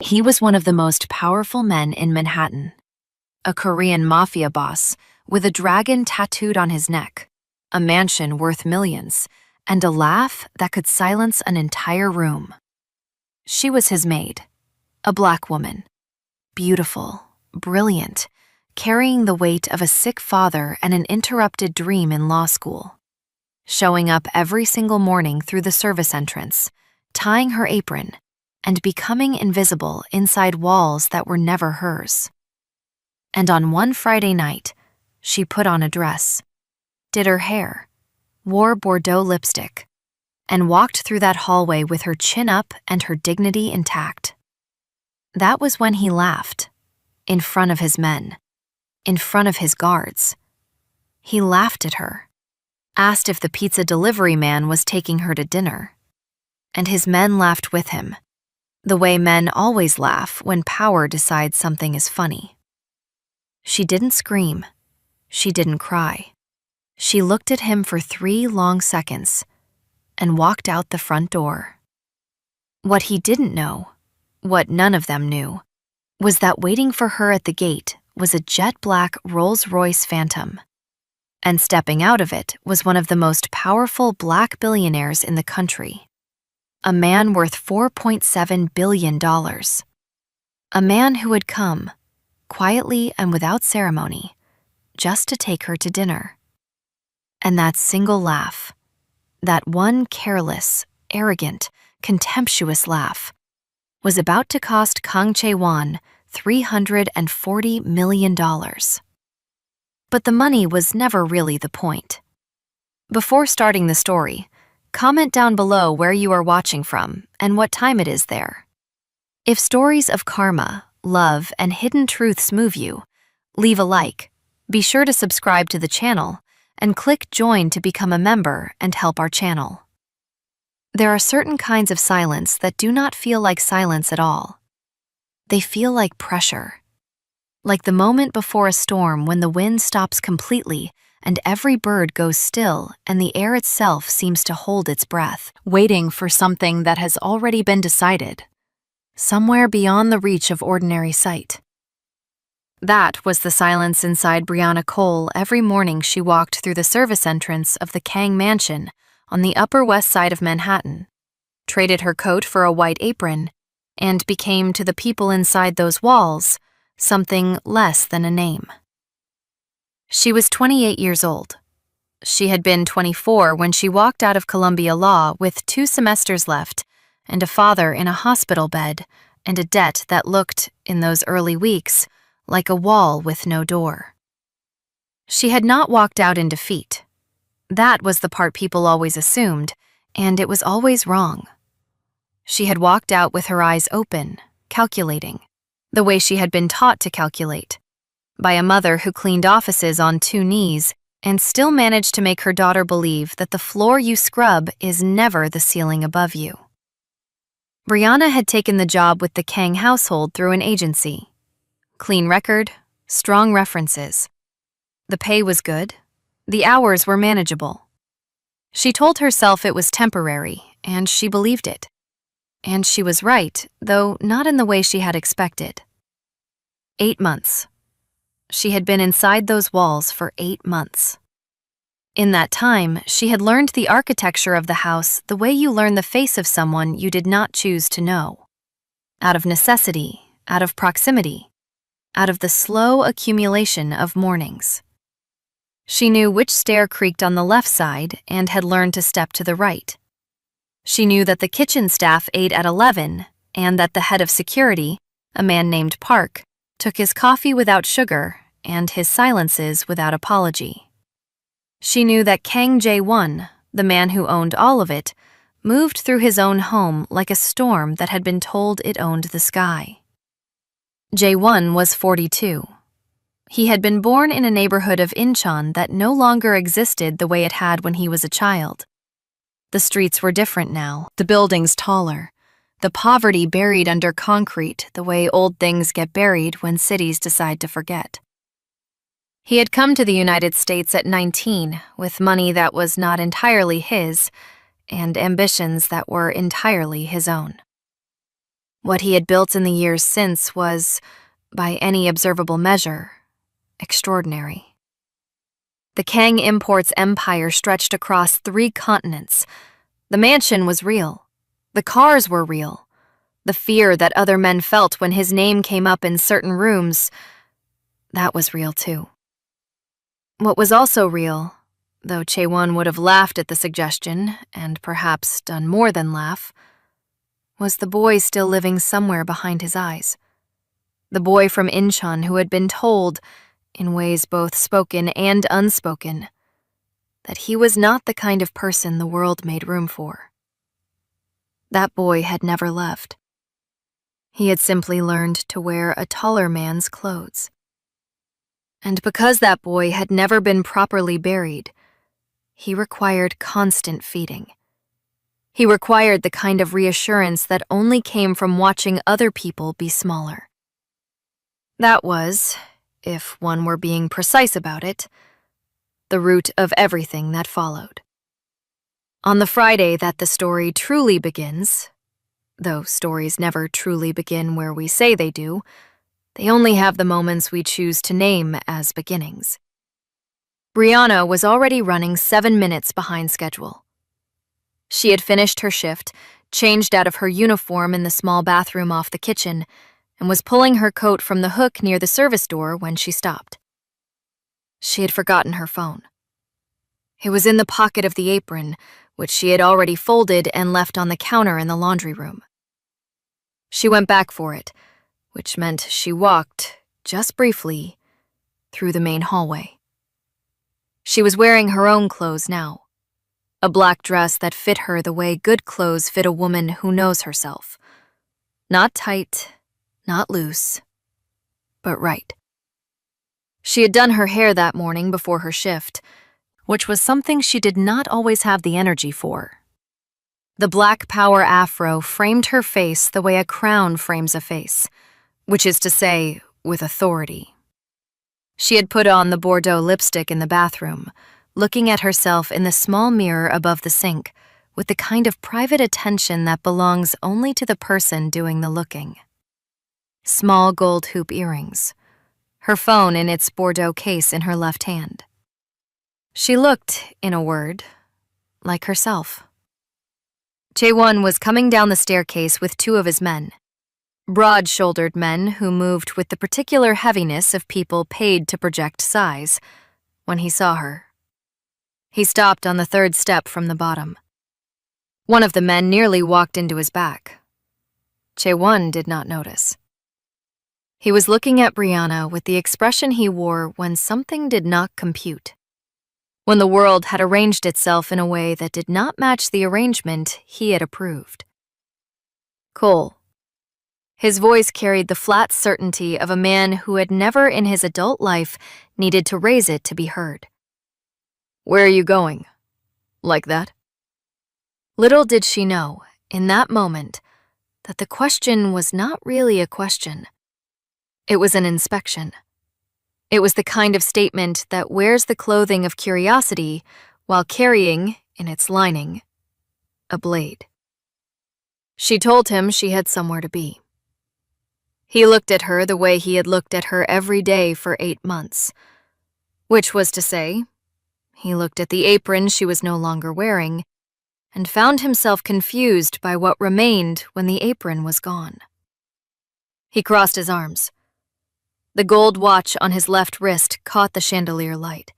He was one of the most powerful men in Manhattan, a Korean mafia boss with a dragon tattooed on his neck, a mansion worth millions, and a laugh that could silence an entire room. She was his maid, a black woman, beautiful, brilliant, carrying the weight of a sick father and an interrupted dream in law school, showing up every single morning through the service entrance, tying her apron, and becoming invisible inside walls that were never hers. And on one Friday night, she put on a dress, did her hair, wore Bordeaux lipstick, and walked through that hallway with her chin up and her dignity intact. That was when he laughed, in front of his men, in front of his guards. He laughed at her, asked if the pizza delivery man was taking her to dinner, and his men laughed with him, the way men always laugh when power decides something is funny. She didn't scream. She didn't cry. She looked at him for 3 long seconds and walked out the front door. What he didn't know, what none of them knew, was that waiting for her at the gate was a jet-black Rolls Royce Phantom. And stepping out of it was one of the most powerful black billionaires in the country. A man worth $4.7 billion. A man who had come, quietly and without ceremony, just to take her to dinner. And that single laugh, that one careless, arrogant, contemptuous laugh, was about to cost Kang Chae-won $340 million. But the money was never really the point. Before starting the story, comment down below where you are watching from and what time it is there. If stories of karma, love, and hidden truths move you, leave a like, be sure to subscribe to the channel, and click join to become a member and help our channel. There are certain kinds of silence that do not feel like silence at all. They feel like pressure. Like the moment before a storm when the wind stops completely and every bird goes still and the air itself seems to hold its breath, waiting for something that has already been decided, somewhere beyond the reach of ordinary sight. That was the silence inside Brianna Cole every morning she walked through the service entrance of the Kang Mansion on the Upper West Side of Manhattan, traded her coat for a white apron, and became to the people inside those walls something less than a name. She was 28 years old. She had been 24 when she walked out of Columbia Law with 2 semesters left and a father in a hospital bed and a debt that looked, in those early weeks, like a wall with no door. She had not walked out in defeat. That was the part people always assumed, and it was always wrong. She had walked out with her eyes open, calculating, the way she had been taught to calculate, by a mother who cleaned offices on 2 knees and still managed to make her daughter believe that the floor you scrub is never the ceiling above you. Brianna had taken the job with the Kang household through an agency. Clean record, strong references. The pay was good. The hours were manageable. She told herself it was temporary, and she believed it. And she was right, though not in the way she had expected. 8 months. She had been inside those walls for 8 months. In that time, she had learned the architecture of the house the way you learn the face of someone you did not choose to know. Out of necessity, out of proximity, out of the slow accumulation of mornings. She knew which stair creaked on the left side and had learned to step to the right. She knew that the kitchen staff ate at 11 and that the head of security, a man named Park, took his coffee without sugar and his silences without apology. She knew that Kang Jae-won, the man who owned all of it, moved through his own home like a storm that had been told it owned the sky. Jae-won was 42. He had been born in a neighborhood of Incheon that no longer existed the way it had when he was a child. The streets were different now, the buildings taller, the poverty buried under concrete the way old things get buried when cities decide to forget. He had come to the United States at 19 with money that was not entirely his and ambitions that were entirely his own. What he had built in the years since was, by any observable measure, extraordinary. The Kang Imports empire stretched across 3 continents. The mansion was real. The cars were real. The fear that other men felt when his name came up in certain rooms, that was real too. What was also real, though Chaewon would have laughed at the suggestion, and perhaps done more than laugh, was the boy still living somewhere behind his eyes. The boy from Incheon who had been told, in ways both spoken and unspoken, that he was not the kind of person the world made room for. That boy had never left. He had simply learned to wear a taller man's clothes. And because that boy had never been properly buried, he required constant feeding. He required the kind of reassurance that only came from watching other people be smaller. That was, if one were being precise about it, the root of everything that followed. On the Friday that the story truly begins, though stories never truly begin where we say they do, they only have the moments we choose to name as beginnings. Brianna was already running 7 minutes behind schedule. She had finished her shift, changed out of her uniform in the small bathroom off the kitchen, and was pulling her coat from the hook near the service door when she stopped. She had forgotten her phone. It was in the pocket of the apron, which she had already folded and left on the counter in the laundry room. She went back for it, which meant she walked, just briefly, through the main hallway. She was wearing her own clothes now, a black dress that fit her the way good clothes fit a woman who knows herself. Not tight, not loose, but right. She had done her hair that morning before her shift, which was something she did not always have the energy for. The black power afro framed her face the way a crown frames a face, which is to say, with authority. She had put on the Bordeaux lipstick in the bathroom, looking at herself in the small mirror above the sink, with the kind of private attention that belongs only to the person doing the looking. Small gold hoop earrings, her phone in its Bordeaux case in her left hand. She looked, in a word, like herself. Chaewon was coming down the staircase with 2 of his men, broad-shouldered men who moved with the particular heaviness of people paid to project size, when he saw her. He stopped on the 3rd step from the bottom. One of the men nearly walked into his back. Chaewon did not notice. He was looking at Brianna with the expression he wore when something did not compute, when the world had arranged itself in a way that did not match the arrangement he had approved. Cole. His voice carried the flat certainty of a man who had never in his adult life needed to raise it to be heard. Where are you going? Like that? Little did she know, in that moment, that the question was not really a question. It was an inspection. It was the kind of statement that wears the clothing of curiosity while carrying, in its lining, a blade. She told him she had somewhere to be. He looked at her the way he had looked at her every day for 8 months, which was to say, he looked at the apron she was no longer wearing and found himself confused by what remained when the apron was gone. He crossed his arms. The gold watch on his left wrist caught the chandelier light.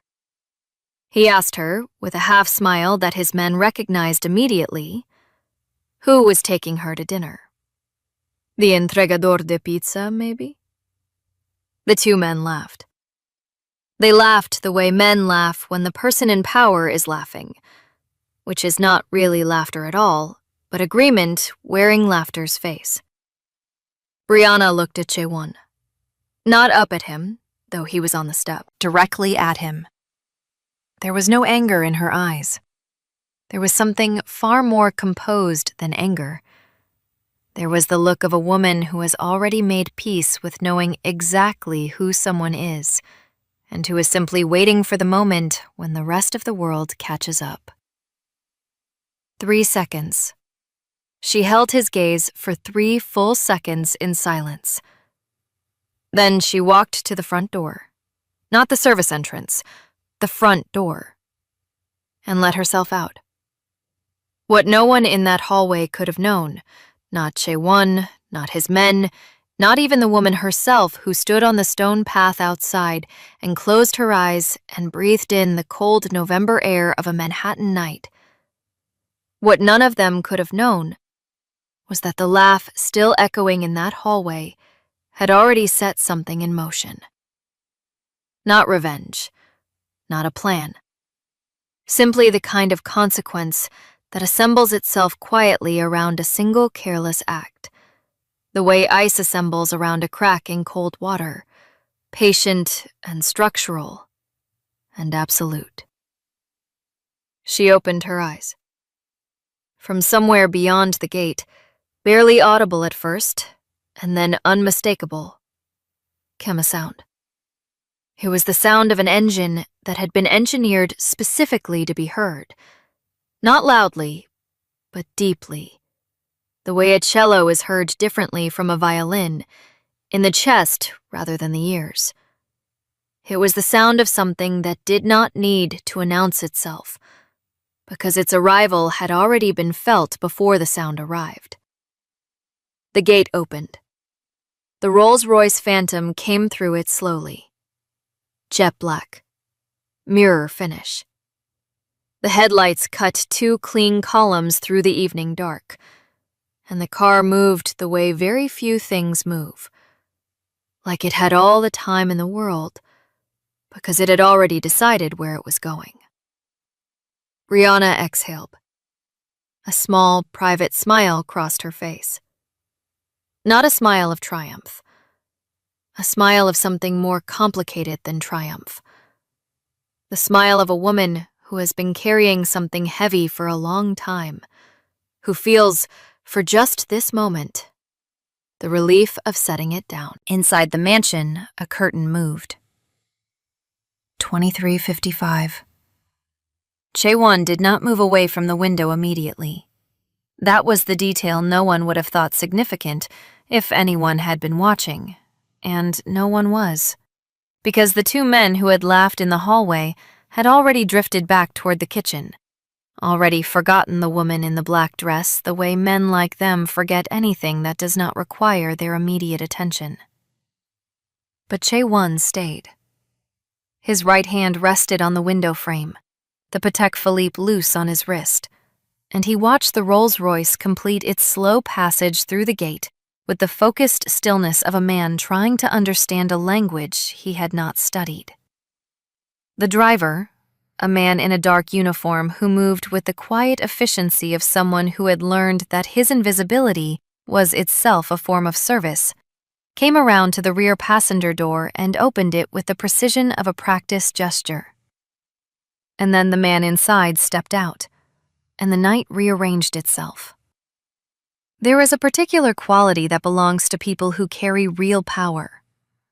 He asked her, with a half smile that his men recognized immediately, who was taking her to dinner. The entregador de pizza, maybe? The 2 men laughed. They laughed the way men laugh when the person in power is laughing, which is not really laughter at all, but agreement wearing laughter's face. Brianna looked at Chaewon. Not up at him, though he was on the step, directly at him. There was no anger in her eyes. There was something far more composed than anger. There was the look of a woman who has already made peace with knowing exactly who someone is, and who is simply waiting for the moment when the rest of the world catches up. 3 seconds. She held his gaze for 3 full seconds in silence. Then she walked to the front door. Not the service entrance, the front door. And let herself out. What no one in that hallway could have known, not Chaewon, not his men, not even the woman herself who stood on the stone path outside and closed her eyes and breathed in the cold November air of a Manhattan night. What none of them could have known was that the laugh still echoing in that hallway had already set something in motion. Not revenge, not a plan. Simply the kind of consequence that assembles itself quietly around a single careless act, the way ice assembles around a crack in cold water, patient and structural and absolute. She opened her eyes. From somewhere beyond the gate, barely audible at first, and then unmistakable, came a sound. It was the sound of an engine that had been engineered specifically to be heard. Not loudly, but deeply. The way a cello is heard differently from a violin, in the chest rather than the ears. It was the sound of something that did not need to announce itself, because its arrival had already been felt before the sound arrived. The gate opened. The Rolls Royce Phantom came through it slowly. Jet black. Mirror finish. The headlights cut 2 clean columns through the evening dark, and the car moved the way very few things move, like it had all the time in the world, because it had already decided where it was going. Brianna exhaled. A small, private smile crossed her face. Not a smile of triumph. A smile of something more complicated than triumph. The smile of a woman who has been carrying something heavy for a long time, who feels, for just this moment, the relief of setting it down. Inside the mansion, a curtain moved. 23:55. Chaewon did not move away from the window immediately. That was the detail no one would have thought significant if anyone had been watching, and no one was, because the 2 men who had laughed in the hallway had already drifted back toward the kitchen, already forgotten the woman in the black dress the way men like them forget anything that does not require their immediate attention. But Chaewon stayed. His right hand rested on the window frame, the Patek Philippe loose on his wrist, and he watched the Rolls Royce complete its slow passage through the gate with the focused stillness of a man trying to understand a language he had not studied. The driver, a man in a dark uniform who moved with the quiet efficiency of someone who had learned that his invisibility was itself a form of service, came around to the rear passenger door and opened it with the precision of a practiced gesture. And then the man inside stepped out, and the night rearranged itself. There is a particular quality that belongs to people who carry real power,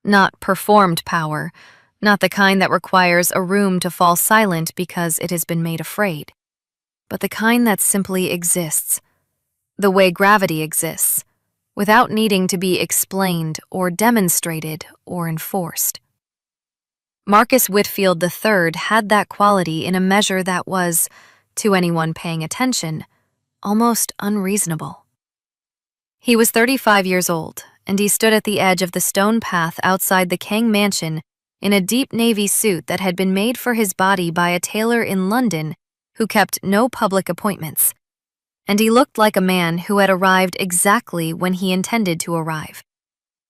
not performed power, not the kind that requires a room to fall silent because it has been made afraid, but the kind that simply exists, the way gravity exists, without needing to be explained or demonstrated or enforced. Marcus Whitfield III had that quality in a measure that was, to anyone paying attention, almost unreasonable. He was 35 years old, and he stood at the edge of the stone path outside the Kang mansion in a deep navy suit that had been made for his body by a tailor in London who kept no public appointments, and he looked like a man who had arrived exactly when he intended to arrive,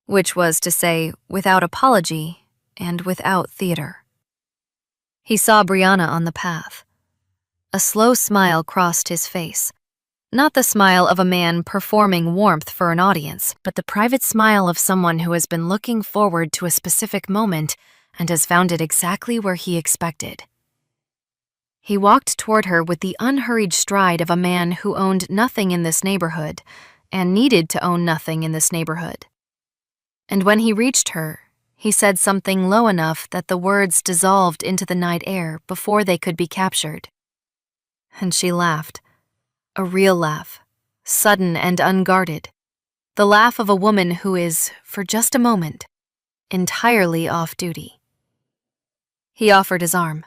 which was to say, without apology and without theater. He saw Brianna on the path. A slow smile crossed his face, not the smile of a man performing warmth for an audience, but the private smile of someone who has been looking forward to a specific moment and has found it exactly where he expected. He walked toward her with the unhurried stride of a man who owned nothing in this neighborhood and needed to own nothing in this neighborhood. And when he reached her, he said something low enough that the words dissolved into the night air before they could be captured. And she laughed, a real laugh, sudden and unguarded, the laugh of a woman who is, for just a moment, entirely off duty. He offered his arm.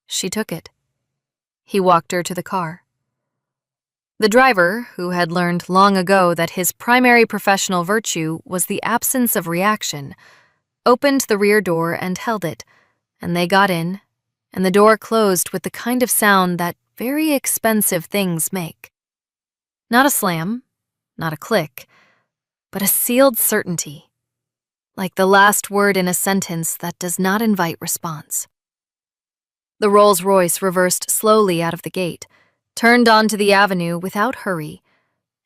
She took it. He walked her to the car. The driver, who had learned long ago that his primary professional virtue was the absence of reaction, opened the rear door and held it, and they got in, and the door closed with the kind of sound that very expensive things make. Not a slam, not a click, but a sealed certainty, like the last word in a sentence that does not invite response. The Rolls Royce reversed slowly out of the gate, turned onto the avenue without hurry,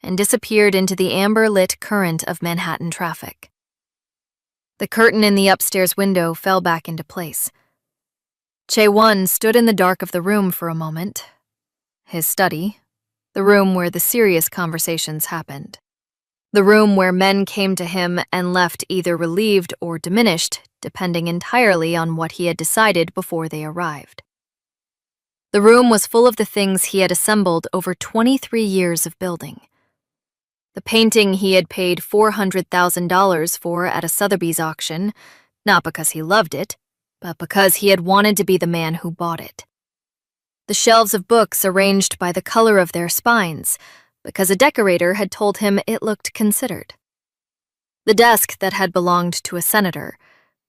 and disappeared into the amber-lit current of Manhattan traffic. The curtain in the upstairs window fell back into place. Chae-won stood in the dark of the room for a moment, his study, the room where the serious conversations happened. The room where men came to him and left either relieved or diminished, depending entirely on what he had decided before they arrived. The room was full of the things he had assembled over 23 years of building. The painting he had paid $400,000 for at a Sotheby's auction, not because he loved it, but because he had wanted to be the man who bought it. The shelves of books arranged by the color of their spines, because a decorator had told him it looked considered. The desk that had belonged to a senator,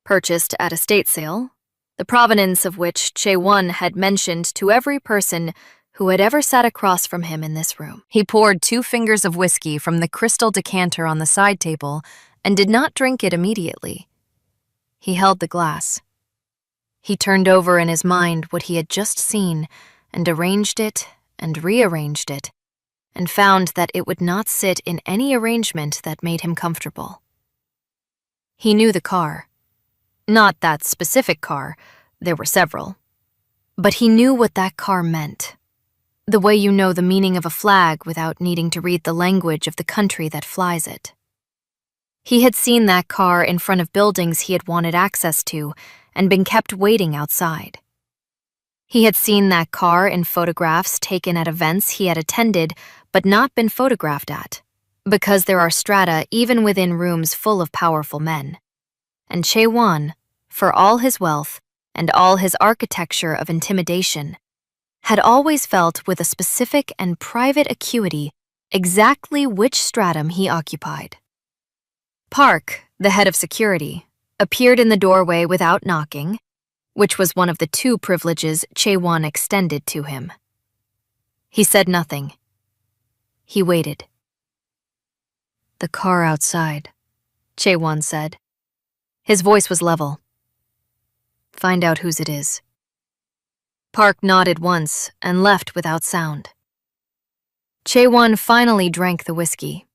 purchased at a state sale, the provenance of which Chae-won had mentioned to every person who had ever sat across from him in this room. He poured 2 fingers of whiskey from the crystal decanter on the side table and did not drink it immediately. He held the glass. He turned over in his mind what he had just seen and arranged it and rearranged it, and found that it would not sit in any arrangement that made him comfortable. He knew the car. Not that specific car, there were several. But he knew what that car meant. The way you know the meaning of a flag without needing to read the language of the country that flies it. He had seen that car in front of buildings he had wanted access to and been kept waiting outside. He had seen that car in photographs taken at events he had attended but not been photographed at, because there are strata even within rooms full of powerful men. And Chae-won, for all his wealth and all his architecture of intimidation, had always felt with a specific and private acuity exactly which stratum he occupied. Park, the head of security, appeared in the doorway without knocking, which was one of the 2 privileges Chae-won extended to him. He said nothing. He waited. "The car outside," Chae-won said. His voice was level. "Find out whose it is." Park nodded once and left without sound. Chae-won finally drank the whiskey.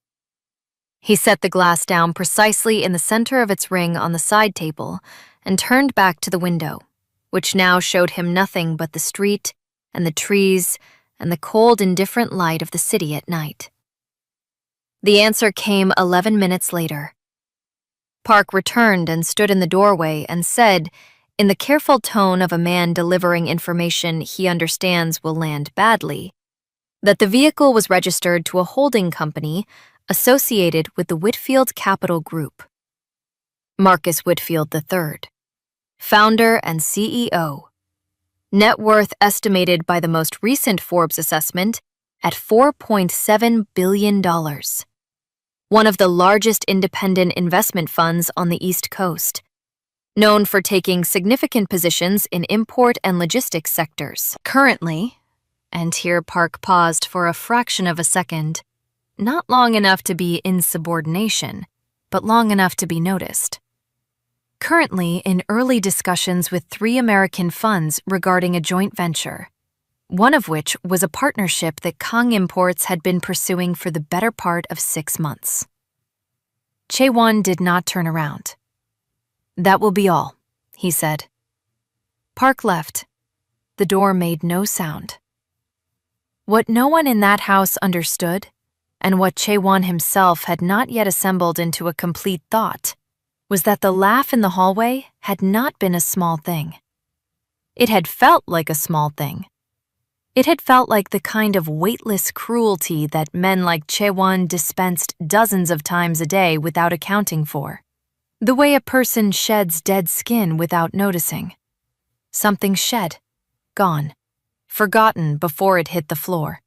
He set the glass down precisely in the center of its ring on the side table and turned back to the window, which now showed him nothing but the street and the trees and the cold, indifferent light of the city at night. The answer came 11 minutes later. Park returned and stood in the doorway and said, in the careful tone of a man delivering information he understands will land badly, that the vehicle was registered to a holding company associated with the Whitfield Capital Group. Marcus Whitfield III, founder and CEO. Net worth estimated by the most recent Forbes assessment at $4.7 billion. One of the largest independent investment funds on the East Coast, known for taking significant positions in import and logistics sectors. Currently, and here Park paused for a fraction of a second, not long enough to be insubordination, but long enough to be noticed. Currently in early discussions with 3 American funds regarding a joint venture, one of which was a partnership that Kang Imports had been pursuing for the better part of 6 months. Chae-won did not turn around. "That will be all," he said. Park left. The door made no sound. What no one in that house understood, and what Chae-won himself had not yet assembled into a complete thought, was that the laugh in the hallway had not been a small thing. It had felt like a small thing. It had felt like the kind of weightless cruelty that men like Chaewon dispensed dozens of times a day without accounting for. The way a person sheds dead skin without noticing. Something shed, gone, forgotten before it hit the floor.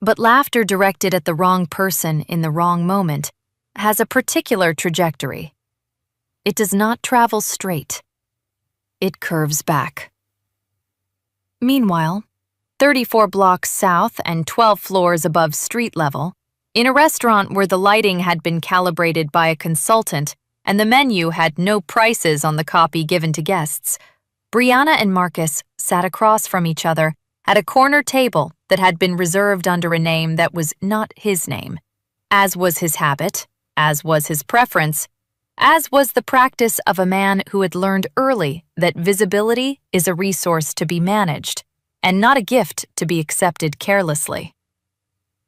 But laughter directed at the wrong person in the wrong moment has a particular trajectory. It does not travel straight. It curves back. Meanwhile, 34 blocks south and 12 floors above street level, in a restaurant where the lighting had been calibrated by a consultant and the menu had no prices on the copy given to guests, Brianna and Marcus sat across from each other at a corner table that had been reserved under a name that was not his name, as was his habit, as was his preference, as was the practice of a man who had learned early that visibility is a resource to be managed, and not a gift to be accepted carelessly.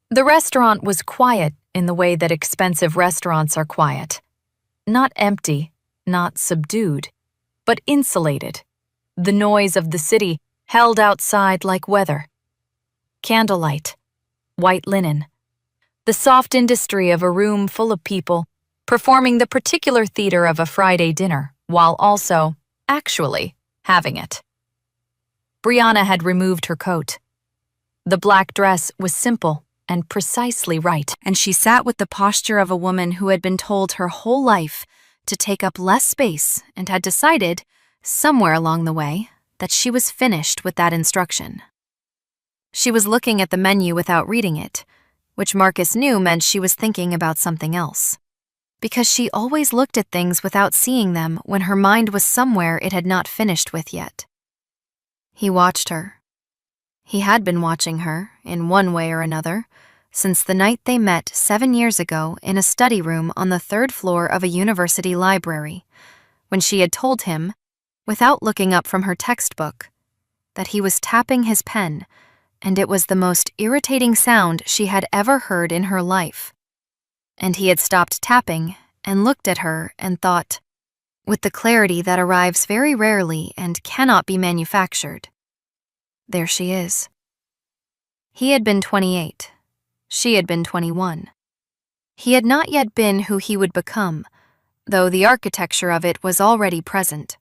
The restaurant was quiet in the way that expensive restaurants are quiet. Not empty, not subdued, but insulated. The noise of the city held outside like weather. Candlelight, white linen, the soft industry of a room full of people performing the particular theater of a Friday dinner while also, actually, having it. Brianna had removed her coat. The black dress was simple and precisely right, and she sat with the posture of a woman who had been told her whole life to take up less space and had decided, somewhere along the way, that she was finished with that instruction. She was looking at the menu without reading it, which Marcus knew meant she was thinking about something else, because she always looked at things without seeing them when her mind was somewhere it had not finished with yet. He watched her. He had been watching her, in one way or another, since the night they met 7 years ago in a study room on the 3rd floor of a university library, when she had told him, without looking up from her textbook, that he was tapping his pen, and it was the most irritating sound she had ever heard in her life. And he had stopped tapping and looked at her and thought, with the clarity that arrives very rarely and cannot be manufactured, there she is. He had been 28. She had been 21. He had not yet been who he would become, though the architecture of it was already present,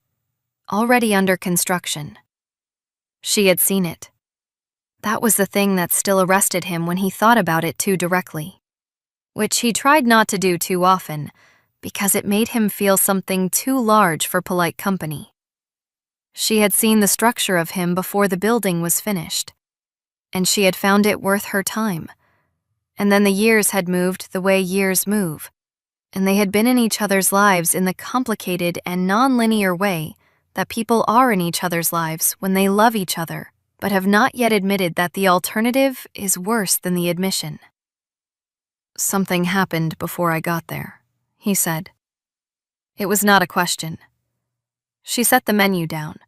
already under construction. She had seen it. That was the thing that still arrested him when he thought about it too directly, which he tried not to do too often, because it made him feel something too large for polite company. She had seen the structure of him before the building was finished, and she had found it worth her time. And then the years had moved the way years move, and they had been in each other's lives in the complicated and non-linear way that people are in each other's lives when they love each other, but have not yet admitted that the alternative is worse than the admission. Something happened before I got there, he said. It was not a question. She set the menu down.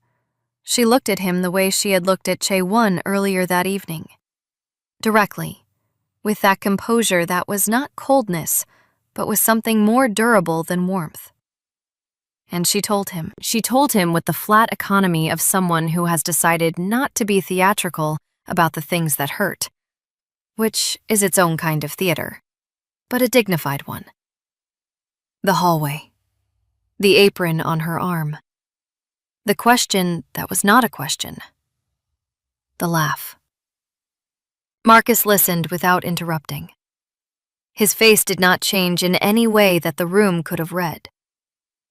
She looked at him the way she had looked at Chaewon earlier that evening. Directly, with that composure that was not coldness, but was something more durable than warmth. And she told him with the flat economy of someone who has decided not to be theatrical about the things that hurt, which is its own kind of theater, but a dignified one. The hallway. The apron on her arm. The question that was not a question. The laugh. Marcus listened without interrupting. His face did not change in any way that the room could have read,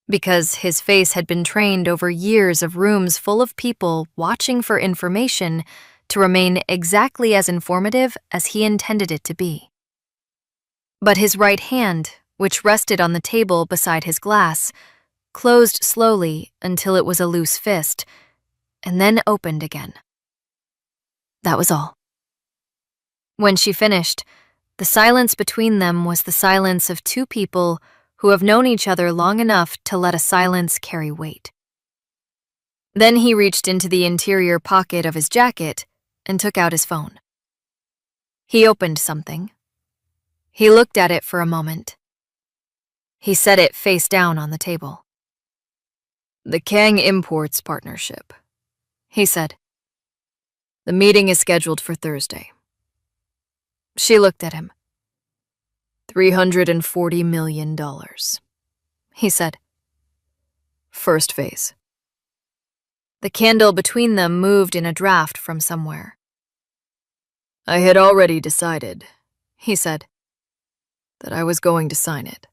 because his face had been trained over years of rooms full of people watching for information to remain exactly as informative as he intended it to be. But his right hand, which rested on the table beside his glass, closed slowly until it was a loose fist, and then opened again. That was all. When she finished, the silence between them was the silence of two people who have known each other long enough to let a silence carry weight. Then he reached into the interior pocket of his jacket and took out his phone. He opened something. He looked at it for a moment. He set it face down on the table. The Kang Imports Partnership, he said. The meeting is scheduled for Thursday. She looked at him. $340 million, he said. First phase. The candle between them moved in a draft from somewhere. I had already decided, he said, that I was going to sign it.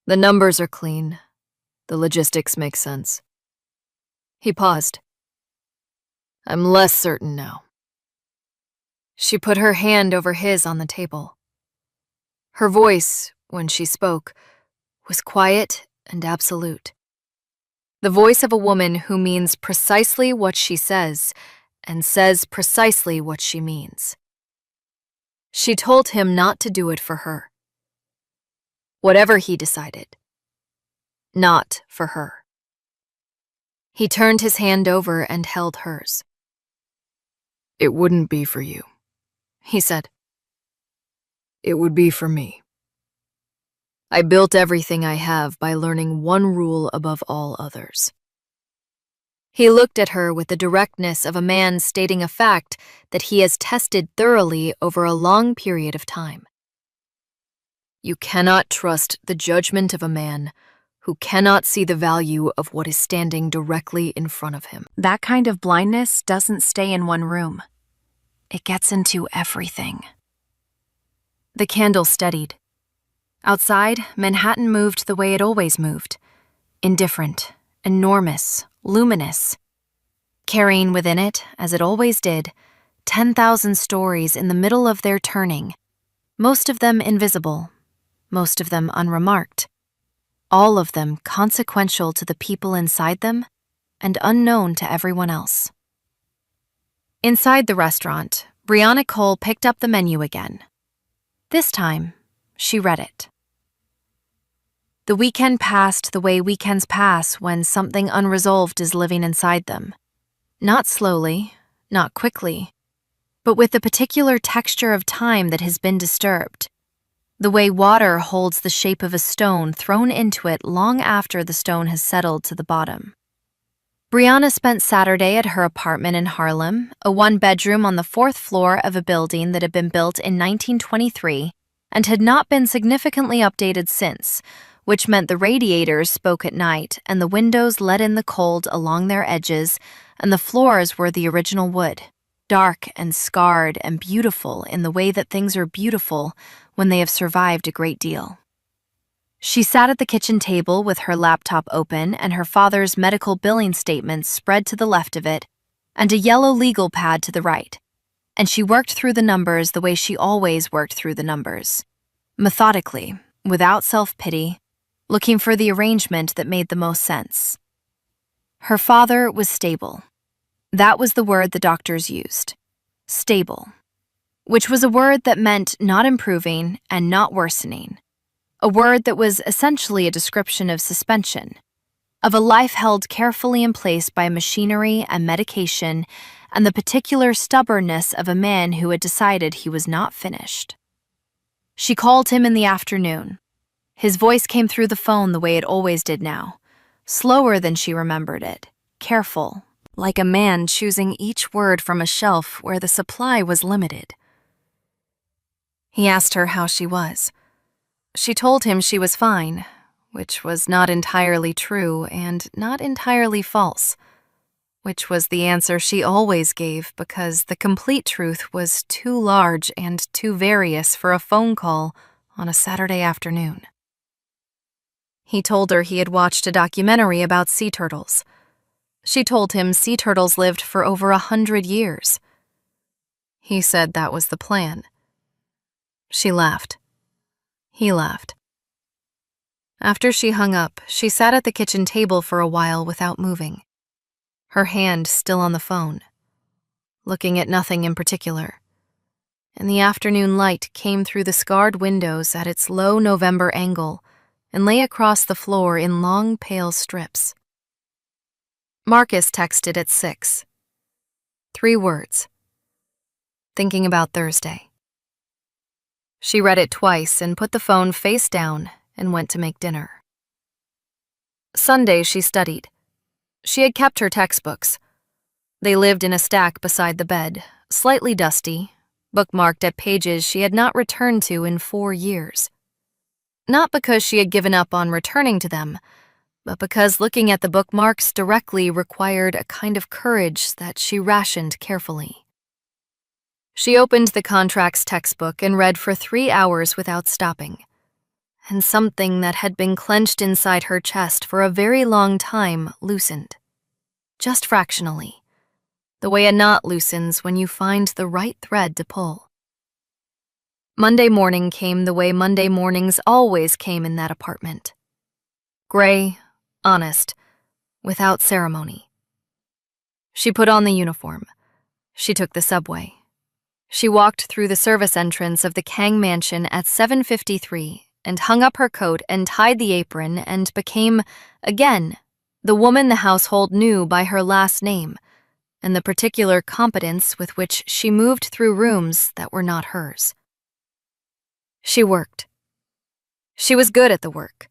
The numbers are clean. The logistics make sense. He paused. I'm less certain now. She put her hand over his on the table. Her voice, when she spoke, was quiet and absolute. The voice of a woman who means precisely what she says and says precisely what she means. She told him not to do it for her. Whatever he decided, not for her. He turned his hand over and held hers. It wouldn't be for you, he said. It would be for me. I built everything I have by learning one rule above all others. He looked at her with the directness of a man stating a fact that he has tested thoroughly over a long period of time. You cannot trust the judgment of a man who cannot see the value of what is standing directly in front of him. That kind of blindness doesn't stay in one room. It gets into everything. The candle steadied. Outside, Manhattan moved the way it always moved. Indifferent, enormous, luminous. Carrying within it, as it always did, 10,000 stories in the middle of their turning. Most of them invisible, most of them unremarked. All of them consequential to the people inside them and unknown to everyone else. Inside the restaurant, Brianna Cole picked up the menu again. This time, she read it. The weekend passed the way weekends pass when something unresolved is living inside them. Not slowly, not quickly, but with the particular texture of time that has been disturbed. The way water holds the shape of a stone thrown into it long after the stone has settled to the bottom. Brianna spent Saturday at her apartment in Harlem, a one-bedroom on the 4th floor of a building that had been built in 1923 and had not been significantly updated since, which meant the radiators spoke at night and the windows let in the cold along their edges, and the floors were the original wood, dark and scarred and beautiful in the way that things are beautiful when they have survived a great deal. She sat at the kitchen table with her laptop open and her father's medical billing statements spread to the left of it, and a yellow legal pad to the right, and she worked through the numbers the way she always worked through the numbers, methodically, without self-pity, looking for the arrangement that made the most sense. Her father was stable. That was the word the doctors used. Stable. Which was a word that meant not improving and not worsening. A word that was essentially a description of suspension, of a life held carefully in place by machinery and medication and the particular stubbornness of a man who had decided he was not finished. She called him in the afternoon. His voice came through the phone the way it always did now, slower than she remembered it, careful, like a man choosing each word from a shelf where the supply was limited. He asked her how she was. She told him she was fine, which was not entirely true and not entirely false, which was the answer she always gave because the complete truth was too large and too various for a phone call on a Saturday afternoon. He told her he had watched a documentary about sea turtles. She told him sea turtles lived for over 100 years. He said that was the plan. She laughed. He laughed. After she hung up, she sat at the kitchen table for a while without moving, her hand still on the phone, looking at nothing in particular. And the afternoon light came through the scarred windows at its low November angle and lay across the floor in long, pale strips. Marcus texted at 6. 3 words. Thinking about Thursday. She read it twice and put the phone face down and went to make dinner. Sunday she studied. She had kept her textbooks. They lived in a stack beside the bed, slightly dusty, bookmarked at pages she had not returned to in 4 years. Not because she had given up on returning to them, but because looking at the bookmarks directly required a kind of courage that she rationed carefully. She opened the contracts textbook and read for 3 hours without stopping, and something that had been clenched inside her chest for a very long time loosened, just fractionally, the way a knot loosens when you find the right thread to pull. Monday morning came the way Monday mornings always came in that apartment. Gray, honest, without ceremony. She put on the uniform. She took the subway. She walked through the service entrance of the Kang mansion at 7:53 and hung up her coat and tied the apron and became, again, the woman the household knew by her last name and the particular competence with which she moved through rooms that were not hers. She worked. She was good at the work.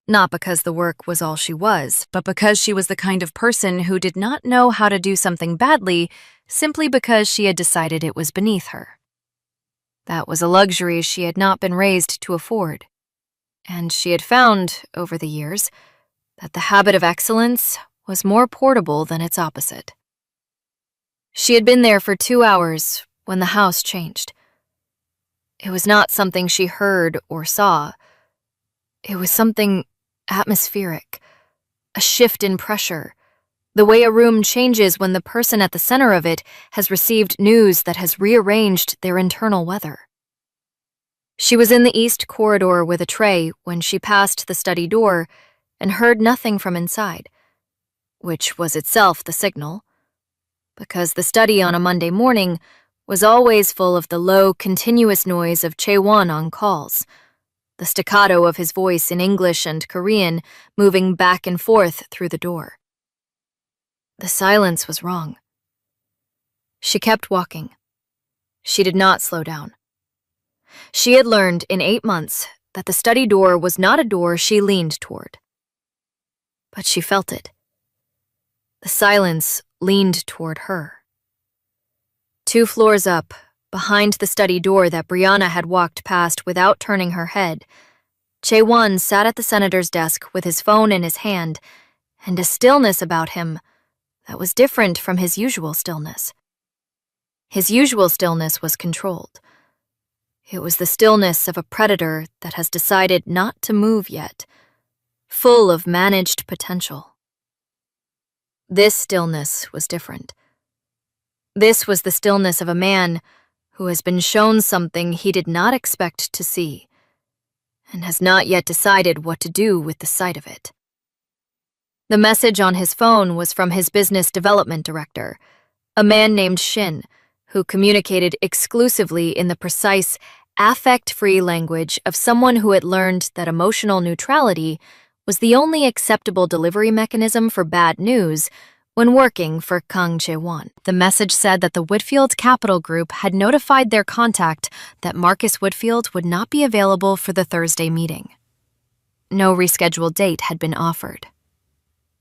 Not because the work was all she was, but because she was the kind of person who did not know how to do something badly simply because she had decided it was beneath her. That was a luxury she had not been raised to afford, and she had found, over the years, that the habit of excellence was more portable than its opposite. She had been there for 2 hours when the house changed. It was not something she heard or saw. It was something atmospheric, a shift in pressure, the way a room changes when the person at the center of it has received news that has rearranged their internal weather. She was in the east corridor with a tray when she passed the study door and heard nothing from inside, which was itself the signal, because the study on a Monday morning was always full of the low, continuous noise of Chae-won on calls, the staccato of his voice in English and Korean moving back and forth through the door. The silence was wrong. She kept walking. She did not slow down. She had learned in 8 months that the study door was not a door she leaned toward. But she felt it. The silence leaned toward her. 2 floors up, behind the study door that Brianna had walked past without turning her head, Chae-won sat at the senator's desk with his phone in his hand and a stillness about him that was different from his usual stillness. His usual stillness was controlled. It was the stillness of a predator that has decided not to move yet, full of managed potential. This stillness was different. This was the stillness of a man who has been shown something he did not expect to see, and has not yet decided what to do with the sight of it. The message on his phone was from his business development director, a man named Shin, who communicated exclusively in the precise, affect-free language of someone who had learned that emotional neutrality was the only acceptable delivery mechanism for bad news when working for Kang Chae-won. The message said that the Whitfield Capital Group had notified their contact that Marcus Whitfield would not be available for the Thursday meeting. No rescheduled date had been offered.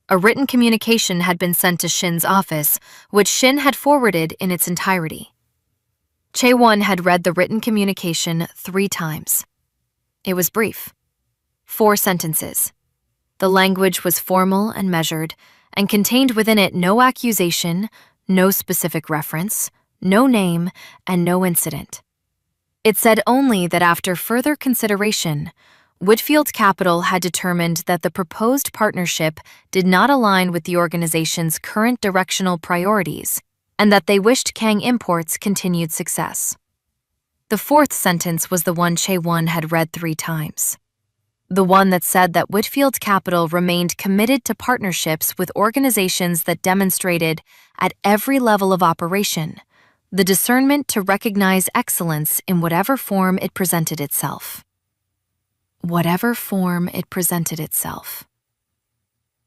A written communication had been sent to Shin's office, which Shin had forwarded in its entirety. Chae-won had read the written communication 3 times. It was brief. 4 sentences. The language was formal and measured, and contained within it no accusation, no specific reference, no name, and no incident. It said only that after further consideration, Whitfield Capital had determined that the proposed partnership did not align with the organization's current directional priorities, and that they wished Kang Imports continued success. The 4th sentence was the one Chae-won had read 3 times. The one that said that Whitfield Capital remained committed to partnerships with organizations that demonstrated, at every level of operation, the discernment to recognize excellence in whatever form it presented itself. Whatever form it presented itself.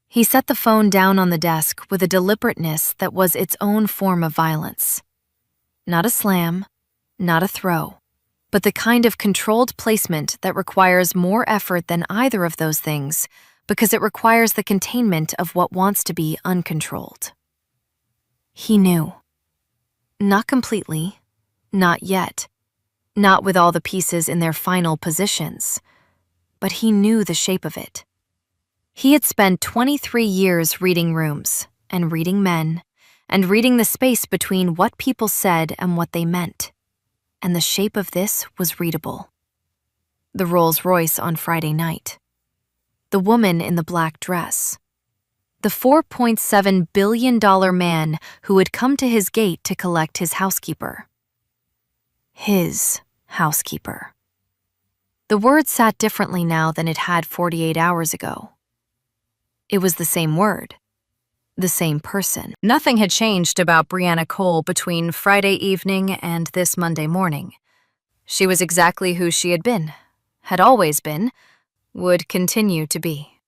He set the phone down on the desk with a deliberateness that was its own form of violence. Not a slam, not a throw, but the kind of controlled placement that requires more effort than either of those things because it requires the containment of what wants to be uncontrolled. He knew. Not completely, not yet, not with all the pieces in their final positions, but he knew the shape of it. He had spent 23 years reading rooms, and reading men, and reading the space between what people said and what they meant, and the shape of this was readable. The Rolls Royce on Friday night. The woman in the black dress. The $4.7 billion man who had come to his gate to collect his housekeeper. His housekeeper. The word sat differently now than it had 48 hours ago. It was the same word, the same person. Nothing had changed about Brianna Cole between Friday evening and this Monday morning. She was exactly who she had been, had always been, would continue to be.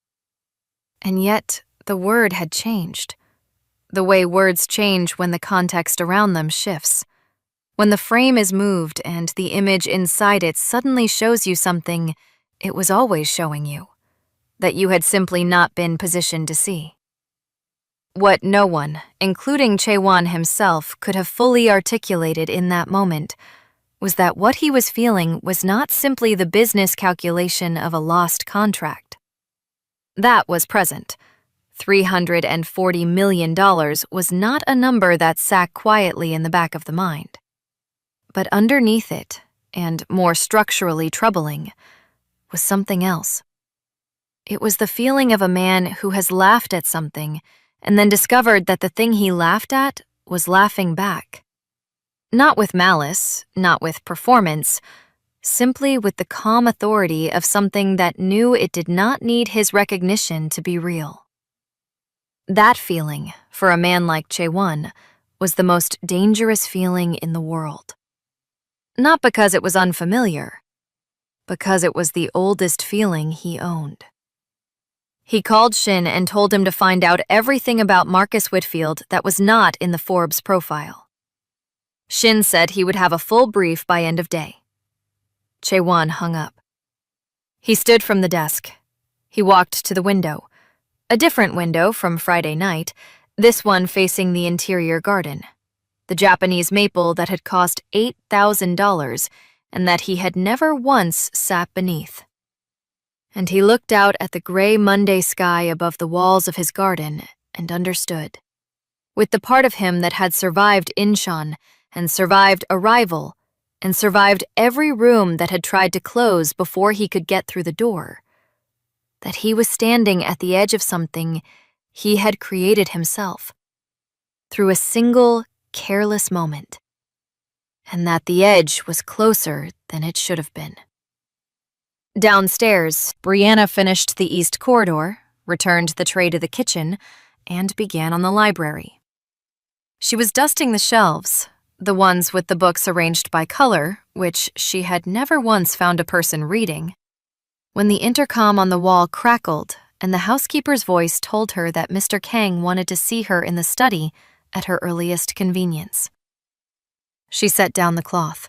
And yet, the word had changed. The way words change when the context around them shifts. When the frame is moved and the image inside it suddenly shows you something it was always showing you, that you had simply not been positioned to see. What no one, including Chaewon himself, could have fully articulated in that moment was that what he was feeling was not simply the business calculation of a lost contract. That was present. $340 million was not a number that sat quietly in the back of the mind. But underneath it, and more structurally troubling, was something else. It was the feeling of a man who has laughed at something and then discovered that the thing he laughed at was laughing back. Not with malice, not with performance, simply with the calm authority of something that knew it did not need his recognition to be real. That feeling, for a man like Chaewon, was the most dangerous feeling in the world. Not because it was unfamiliar, because it was the oldest feeling he owned. He called Shin and told him to find out everything about Marcus Whitfield that was not in the Forbes profile. Shin said he would have a full brief by end of day. Chaewon hung up. He stood from the desk. He walked to the window. A different window from Friday night, this one facing the interior garden. The Japanese maple that had cost $8,000 and that he had never once sat beneath. And he looked out at the gray Monday sky above the walls of his garden and understood. With the part of him that had survived Incheon and survived arrival and survived every room that had tried to close before he could get through the door, that he was standing at the edge of something he had created himself, through a single, careless moment, and that the edge was closer than it should have been. Downstairs, Brianna finished the east corridor, returned the tray to the kitchen, and began on the library. She was dusting the shelves, the ones with the books arranged by color, which she had never once found a person reading, when the intercom on the wall crackled and the housekeeper's voice told her that Mr. Kang wanted to see her in the study at her earliest convenience. She set down the cloth.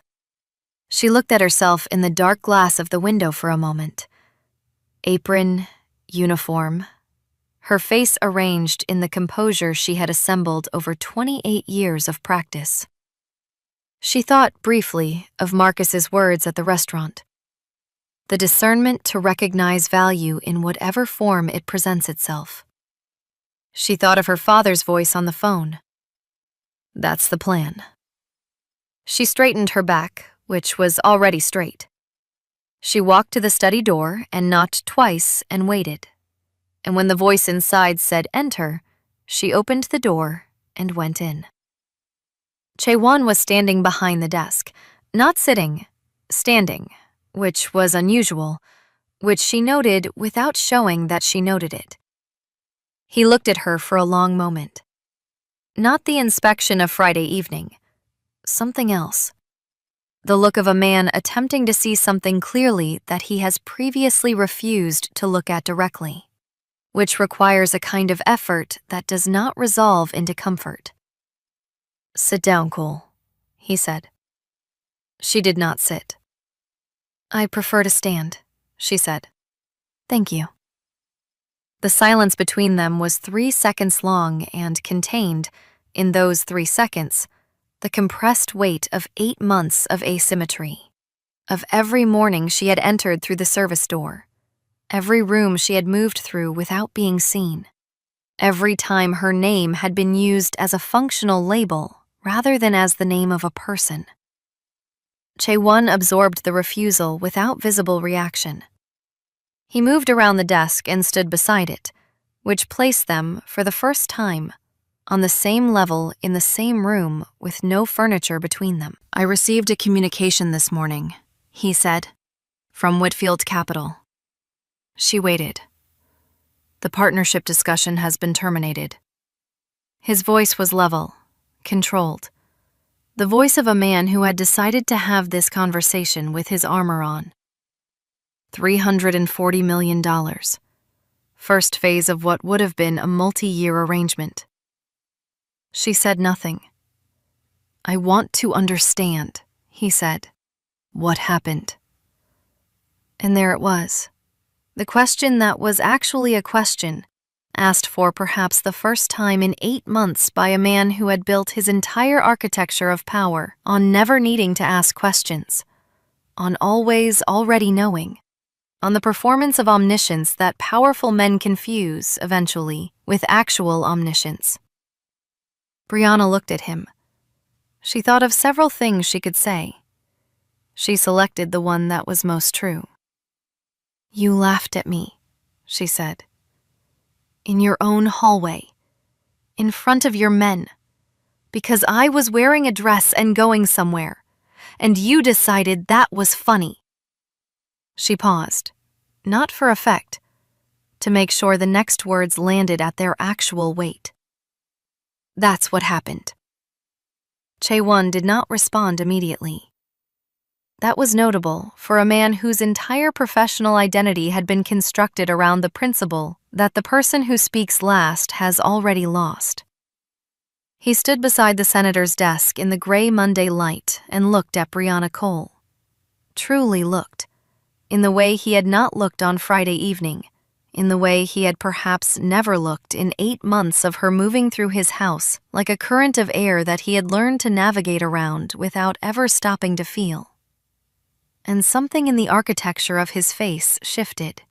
She looked at herself in the dark glass of the window for a moment. Apron, uniform, her face arranged in the composure she had assembled over 28 years of practice. She thought briefly of Marcus's words at the restaurant. The discernment to recognize value in whatever form it presents itself. She thought of her father's voice on the phone. That's the plan. She straightened her back, which was already straight. She walked to the study door and knocked twice and waited. And when the voice inside said enter, she opened the door and went in. Chaewon was standing behind the desk, not sitting, standing, which was unusual, which she noted without showing that she noted it. He looked at her for a long moment. Not the inspection of Friday evening, something else. The look of a man attempting to see something clearly that he has previously refused to look at directly, which requires a kind of effort that does not resolve into comfort. Sit down, Cole, he said. She did not sit. I prefer to stand, she said. Thank you. The silence between them was 3 seconds long and contained, in those 3 seconds, the compressed weight of 8 months of asymmetry. Of every morning she had entered through the service door, every room she had moved through without being seen, every time her name had been used as a functional label rather than as the name of a person. Chae-won absorbed the refusal without visible reaction. He moved around the desk and stood beside it, which placed them, for the first time, on the same level in the same room with no furniture between them. "I received a communication this morning," he said, "from Whitfield Capital." She waited. "The partnership discussion has been terminated." His voice was level, controlled. The voice of a man who had decided to have this conversation with his armor on. $340 million. First phase of what would have been a multi-year arrangement. She said nothing. "I want to understand," he said. "What happened?" And there it was. The question that was actually a question, asked for perhaps the first time in 8 months by a man who had built his entire architecture of power on never needing to ask questions, on always already knowing, on the performance of omniscience that powerful men confuse, eventually, with actual omniscience. Brianna looked at him. She thought of several things she could say. She selected the one that was most true. "You laughed at me," she said. "In your own hallway, in front of your men, because I was wearing a dress and going somewhere, and you decided that was funny." She paused, not for effect, to make sure the next words landed at their actual weight. "That's what happened." Chae-won did not respond immediately. That was notable for a man whose entire professional identity had been constructed around the principle that the person who speaks last has already lost. He stood beside the senator's desk in the gray Monday light and looked at Brianna Cole. Truly looked, in the way he had not looked on Friday evening, in the way he had perhaps never looked in 8 months of her moving through his house like a current of air that he had learned to navigate around without ever stopping to feel. And something in the architecture of his face shifted.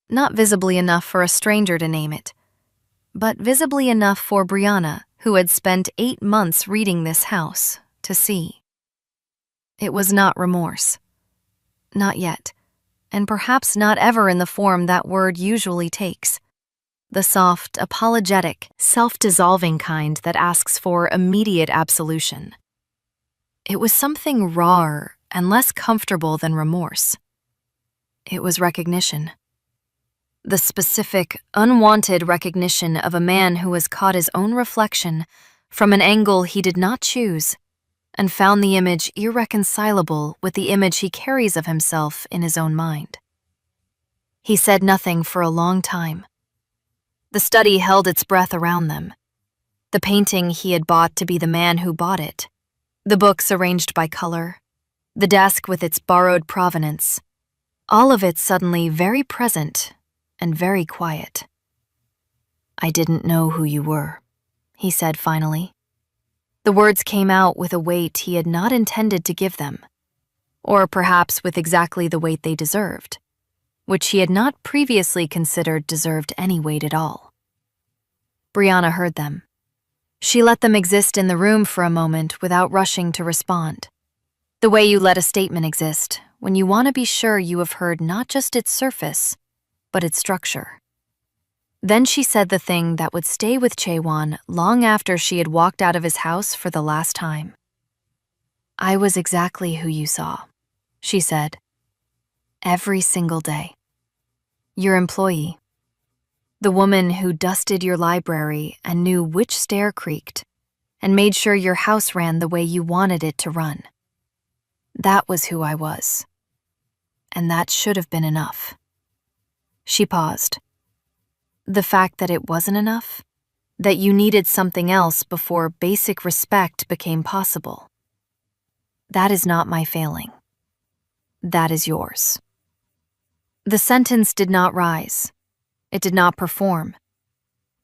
Not visibly enough for a stranger to name it, but visibly enough for Brianna, who had spent 8 months reading this house, to see. It was not remorse. Not yet, and perhaps not ever in the form that word usually takes. The soft, apologetic, self-dissolving kind that asks for immediate absolution. It was something rawer and less comfortable than remorse. It was recognition. The specific, unwanted recognition of a man who has caught his own reflection from an angle he did not choose and found the image irreconcilable with the image he carries of himself in his own mind. He said nothing for a long time. The study held its breath around them. The painting he had bought to be the man who bought it, the books arranged by color, the desk with its borrowed provenance, all of it suddenly very present and very quiet. "I didn't know who you were," he said finally. The words came out with a weight he had not intended to give them, or perhaps with exactly the weight they deserved, which he had not previously considered deserved any weight at all. Brianna heard them. She let them exist in the room for a moment without rushing to respond. The way you let a statement exist when you want to be sure you have heard not just its surface, but its structure. Then she said the thing that would stay with Chae-won long after she had walked out of his house for the last time. "I was exactly who you saw," she said. "Every single day. Your employee. The woman who dusted your library and knew which stair creaked and made sure your house ran the way you wanted it to run. That was who I was. And that should have been enough." She paused. The fact that it wasn't enough, that you needed something else before basic respect became possible. That is not my failing. That is yours. The sentence did not rise. It did not perform.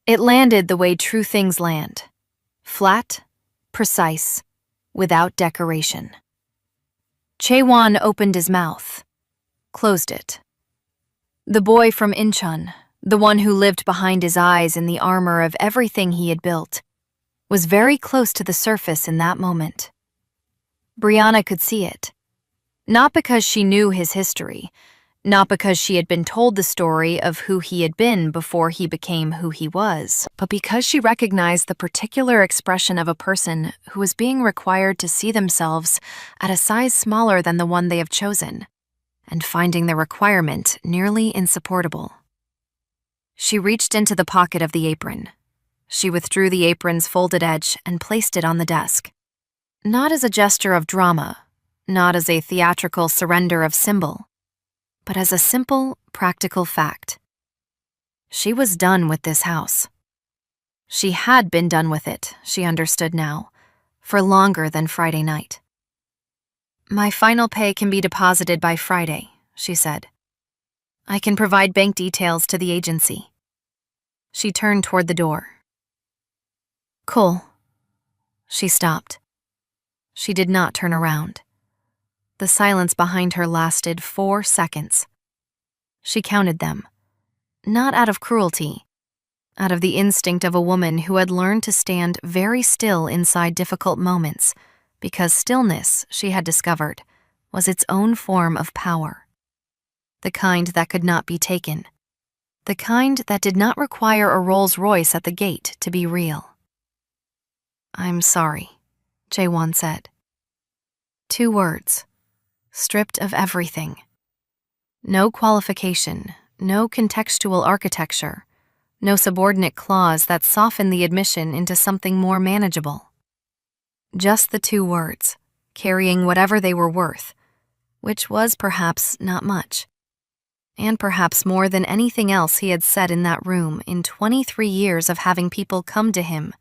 It landed the way true things land, flat, precise, without decoration. Chaewon opened his mouth, closed it. The boy from Incheon, the one who lived behind his eyes in the armor of everything he had built, was very close to the surface in that moment. Brianna could see it. Not because she knew his history, not because she had been told the story of who he had been before he became who he was, but because she recognized the particular expression of a person who was being required to see themselves at a size smaller than the one they have chosen, and finding the requirement nearly insupportable. She reached into the pocket of the apron. She withdrew the apron's folded edge and placed it on the desk. Not as a gesture of drama, not as a theatrical surrender of symbol, but as a simple, practical fact. She was done with this house. She had been done with it, she understood now, for longer than Friday night. "My final pay can be deposited by Friday," she said. "I can provide bank details to the agency." She turned toward the door. "Cole." She stopped. She did not turn around. The silence behind her lasted 4 seconds. She counted them, not out of cruelty, out of the instinct of a woman who had learned to stand very still inside difficult moments, because stillness, she had discovered, was its own form of power. The kind that could not be taken. The kind that did not require a Rolls Royce at the gate to be real. "I'm sorry," Chaewon said. 2 words. Stripped of everything. No qualification, no contextual architecture, no subordinate clause that softened the admission into something more manageable. Just the 2 words, carrying whatever they were worth, which was perhaps not much, and perhaps more than anything else he had said in that room in 23 years of having people come to him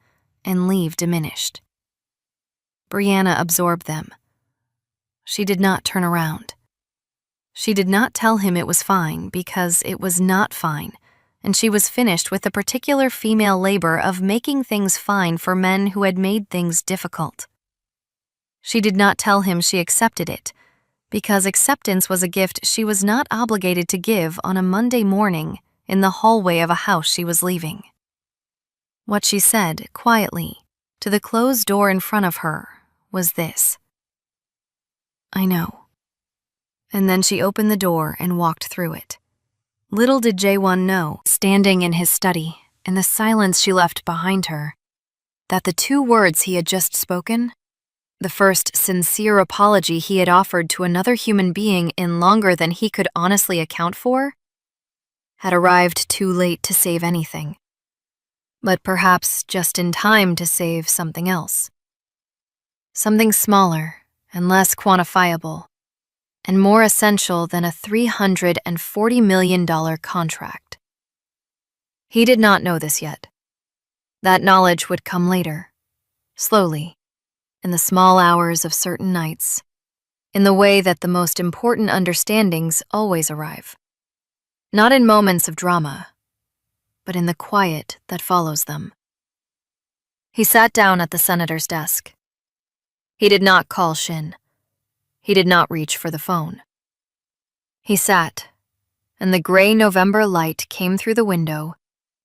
and leave diminished. Brianna absorbed them. She did not turn around. She did not tell him it was fine because it was not fine, and she was finished with the particular female labor of making things fine for men who had made things difficult. She did not tell him she accepted it, because acceptance was a gift she was not obligated to give on a Monday morning in the hallway of a house she was leaving. What she said, quietly, to the closed door in front of her, was this: "I know." And then she opened the door and walked through it. Little did Jaewon know, standing in his study, in the silence she left behind her, that the 2 words he had just spoken, the first sincere apology he had offered to another human being in longer than he could honestly account for, had arrived too late to save anything, but perhaps just in time to save something else. Something smaller and less quantifiable, and more essential than a $340 million contract. He did not know this yet. That knowledge would come later, slowly, in the small hours of certain nights, in the way that the most important understandings always arrive. Not in moments of drama, but in the quiet that follows them. He sat down at the senator's desk. He did not call Shin. He did not reach for the phone. He sat, and the gray November light came through the window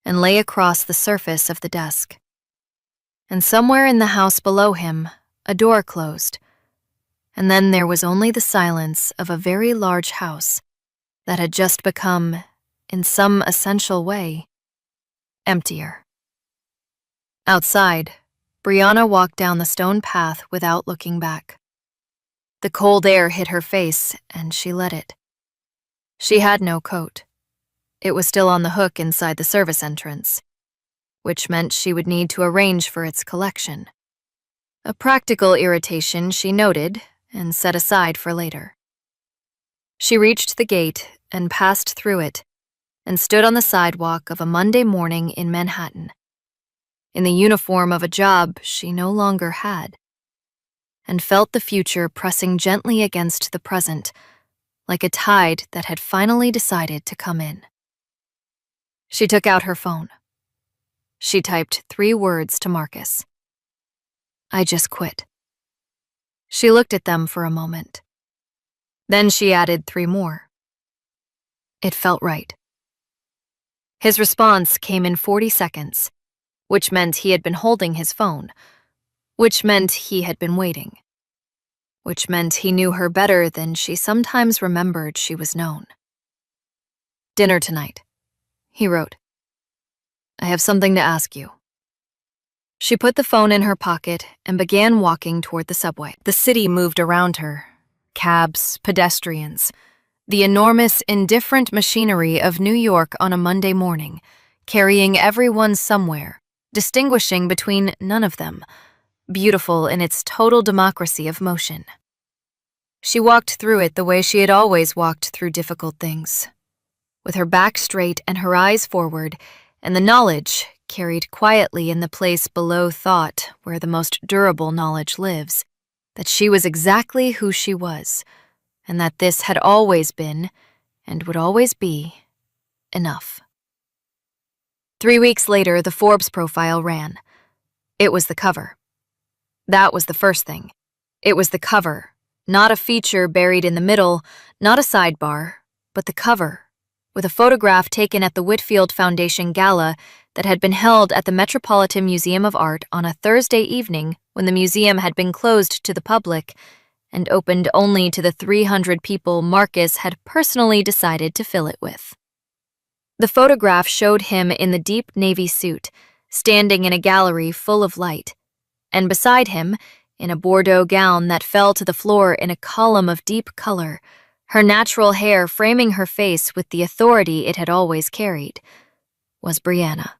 and lay across the surface of the desk. And somewhere in the house below him, a door closed, and then there was only the silence of a very large house that had just become, in some essential way, emptier. Outside, Brianna walked down the stone path without looking back. The cold air hit her face, and she let it. She had no coat. It was still on the hook inside the service entrance, which meant she would need to arrange for its collection. A practical irritation she noted and set aside for later. She reached the gate and passed through it and stood on the sidewalk of a Monday morning in Manhattan, in the uniform of a job she no longer had, and felt the future pressing gently against the present, like a tide that had finally decided to come in. She took out her phone. She typed 3 words to Marcus. I just quit." She looked at them for a moment. Then she added 3 more. It felt right. His response came in 40 seconds, which meant he had been holding his phone, which meant he had been waiting, which meant he knew her better than she sometimes remembered she was known. "Dinner tonight," he wrote. "I have something to ask you." She put the phone in her pocket and began walking toward the subway. The city moved around her. Cabs, pedestrians, the enormous, indifferent machinery of New York on a Monday morning, carrying everyone somewhere, distinguishing between none of them, beautiful in its total democracy of motion. She walked through it the way she had always walked through difficult things, with her back straight and her eyes forward, and the knowledge carried quietly in the place below thought where the most durable knowledge lives, that she was exactly who she was, and that this had always been, and would always be, enough. 3 weeks later, the Forbes profile ran. It was the cover. That was the first thing. It was the cover, not a feature buried in the middle, not a sidebar, but the cover, with a photograph taken at the Whitfield Foundation Gala that had been held at the Metropolitan Museum of Art on a Thursday evening when the museum had been closed to the public and opened only to the 300 people Marcus had personally decided to fill it with. The photograph showed him in the deep navy suit, standing in a gallery full of light, and beside him, in a Bordeaux gown that fell to the floor in a column of deep color, her natural hair framing her face with the authority it had always carried, was Brianna.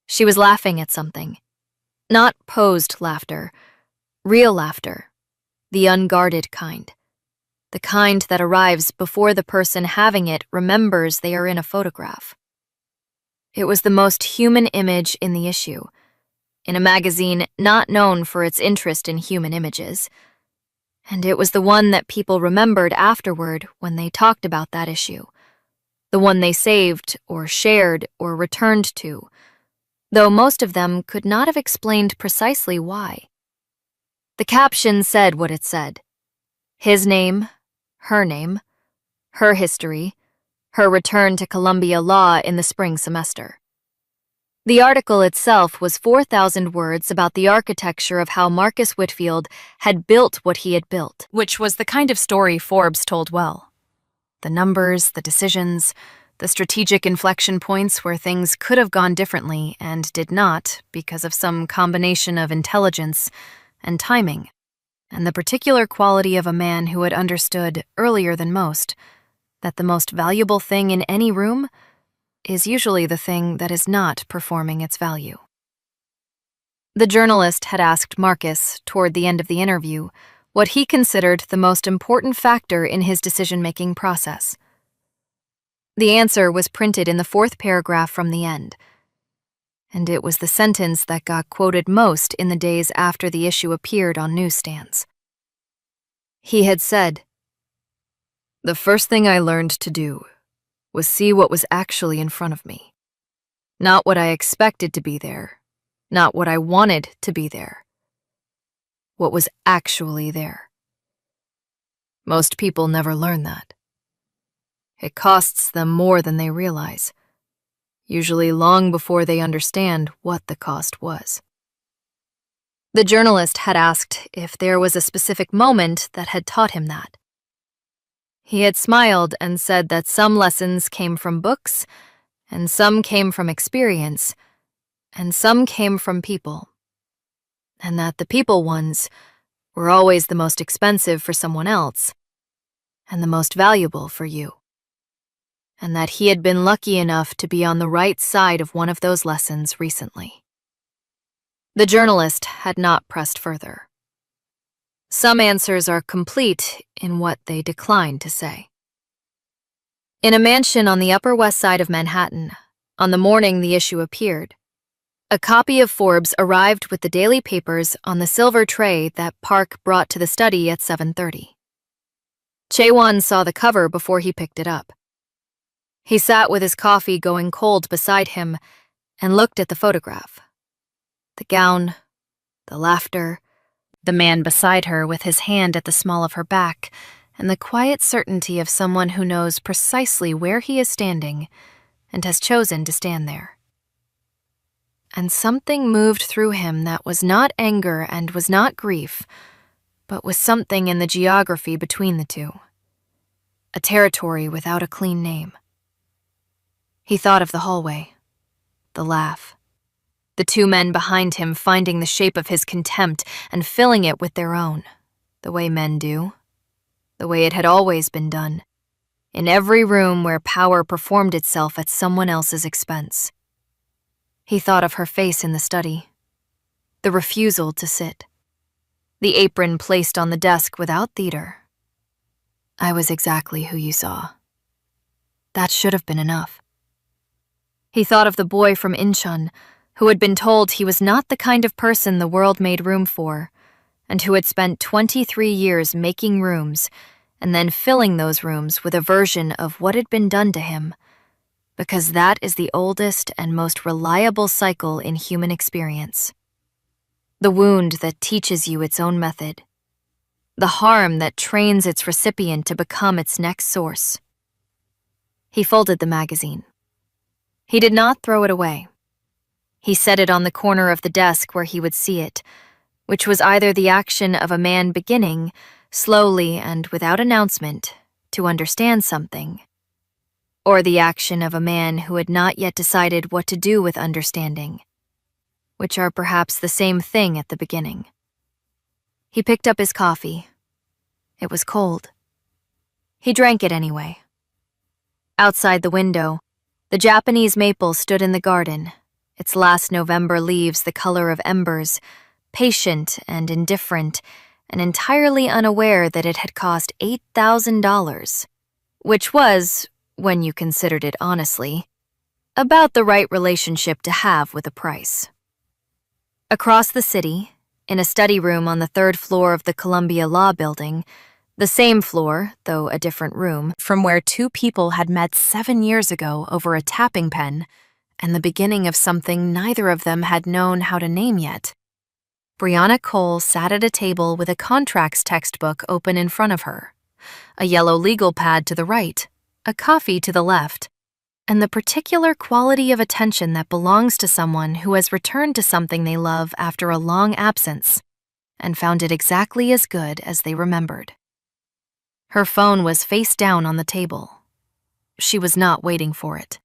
She was laughing at something. Not posed laughter, real laughter, the unguarded kind. The kind that arrives before the person having it remembers they are in a photograph. It was the most human image in the issue, in a magazine not known for its interest in human images, and it was the one that people remembered afterward when they talked about that issue, the one they saved or shared or returned to, though most of them could not have explained precisely why. The caption said what it said. His name, her history, her return to Columbia Law in the spring semester. The article itself was 4,000 words about the architecture of how Marcus Whitfield had built what he had built, which was the kind of story Forbes told well. The numbers, the decisions, the strategic inflection points where things could have gone differently and did not because of some combination of intelligence and timing, and the particular quality of a man who had understood earlier than most that the most valuable thing in any room is usually the thing that is not performing its value. The journalist had asked Marcus, toward the end of the interview, what he considered the most important factor in his decision-making process. The answer was printed in the 4th paragraph from the end, and it was the sentence that got quoted most in the days after the issue appeared on newsstands. He had said, "The first thing I learned to do was see what was actually in front of me. Not what I expected to be there, not what I wanted to be there. What was actually there. Most people never learn that. It costs them more than they realize, usually long before they understand what the cost was." The journalist had asked if there was a specific moment that had taught him that. He had smiled and said that some lessons came from books, and some came from experience, and some came from people, and that the people ones were always the most expensive for someone else, and the most valuable for you, and that he had been lucky enough to be on the right side of one of those lessons recently. The journalist had not pressed further. Some answers are complete in what they decline to say. In a mansion on the Upper West Side of Manhattan, on the morning the issue appeared, a copy of Forbes arrived with the daily papers on the silver tray that Park brought to the study at 7:30. Chaewon saw the cover before he picked it up. He sat with his coffee going cold beside him and looked at the photograph. The gown, the laughter, the man beside her with his hand at the small of her back, and the quiet certainty of someone who knows precisely where he is standing and has chosen to stand there. And something moved through him that was not anger and was not grief, but was something in the geography between the two. A territory without a clean name. He thought of the hallway, the laugh, the two men behind him finding the shape of his contempt and filling it with their own, the way men do, the way it had always been done, in every room where power performed itself at someone else's expense. He thought of her face in the study, the refusal to sit, the apron placed on the desk without theater. I was exactly who you saw. That should have been enough. He thought of the boy from Incheon, who had been told he was not the kind of person the world made room for, and who had spent 23 years making rooms and then filling those rooms with a version of what had been done to him, because that is the oldest and most reliable cycle in human experience. The wound that teaches you its own method. The harm that trains its recipient to become its next source. He folded the magazine. He did not throw it away. He set it on the corner of the desk where he would see it, which was either the action of a man beginning, slowly and without announcement, to understand something, or the action of a man who had not yet decided what to do with understanding, which are perhaps the same thing at the beginning. He picked up his coffee. It was cold. He drank it anyway. Outside the window, the Japanese maple stood in the garden, its last November leaves the color of embers, patient and indifferent, and entirely unaware that it had cost $8,000, which was, when you considered it honestly, about the right relationship to have with a price. Across the city, in a study room on the 3rd floor of the Columbia Law Building, the same floor, though a different room, from where two people had met 7 years ago over a tapping pen, and the beginning of something neither of them had known how to name yet. Brianna Cole sat at a table with a contracts textbook open in front of her, a yellow legal pad to the right, a coffee to the left, and the particular quality of attention that belongs to someone who has returned to something they love after a long absence and found it exactly as good as they remembered. Her phone was face down on the table. She was not waiting for it.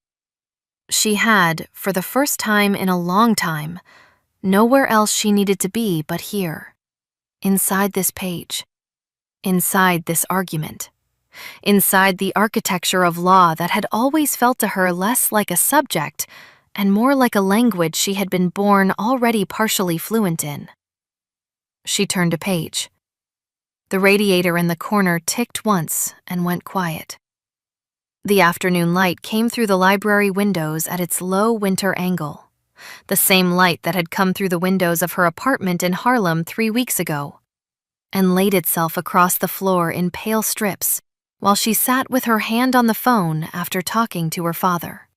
She had, for the first time in a long time, nowhere else she needed to be but here, inside this page, inside this argument, inside the architecture of law that had always felt to her less like a subject and more like a language she had been born already partially fluent in. She turned a page. The radiator in the corner ticked once and went quiet. The afternoon light came through the library windows at its low winter angle, the same light that had come through the windows of her apartment in Harlem 3 weeks ago, and laid itself across the floor in pale strips while she sat with her hand on the phone after talking to her father.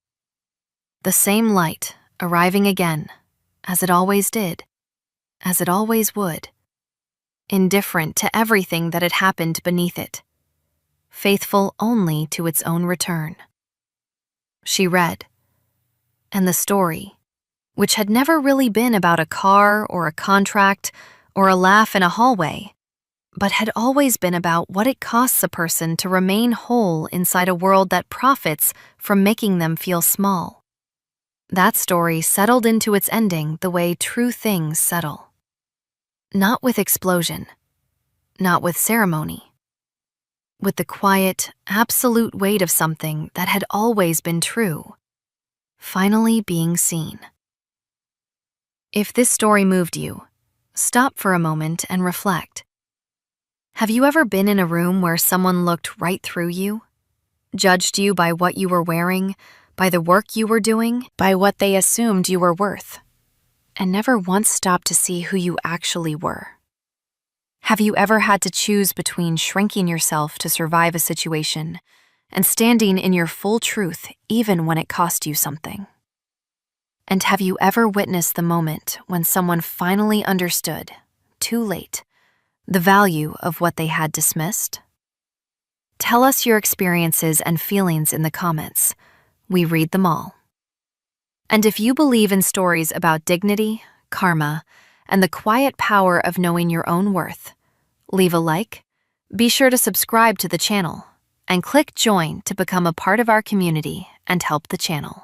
The same light, arriving again, as it always did, as it always would, indifferent to everything that had happened beneath it, faithful only to its own return. She read, and the story, which had never really been about a car or a contract or a laugh in a hallway, but had always been about what it costs a person to remain whole inside a world that profits from making them feel small. That story settled into its ending the way true things settle. Not with explosion, not with ceremony, with the quiet, absolute weight of something that had always been true, finally being seen. If this story moved you, stop for a moment and reflect. Have you ever been in a room where someone looked right through you, judged you by what you were wearing, by the work you were doing, by what they assumed you were worth, and never once stopped to see who you actually were? Have you ever had to choose between shrinking yourself to survive a situation and standing in your full truth even when it cost you something? And have you ever witnessed the moment when someone finally understood, too late, the value of what they had dismissed? Tell us your experiences and feelings in the comments. We read them all. And if you believe in stories about dignity, karma, and the quiet power of knowing your own worth, leave a like, be sure to subscribe to the channel, and click join to become a part of our community and help the channel.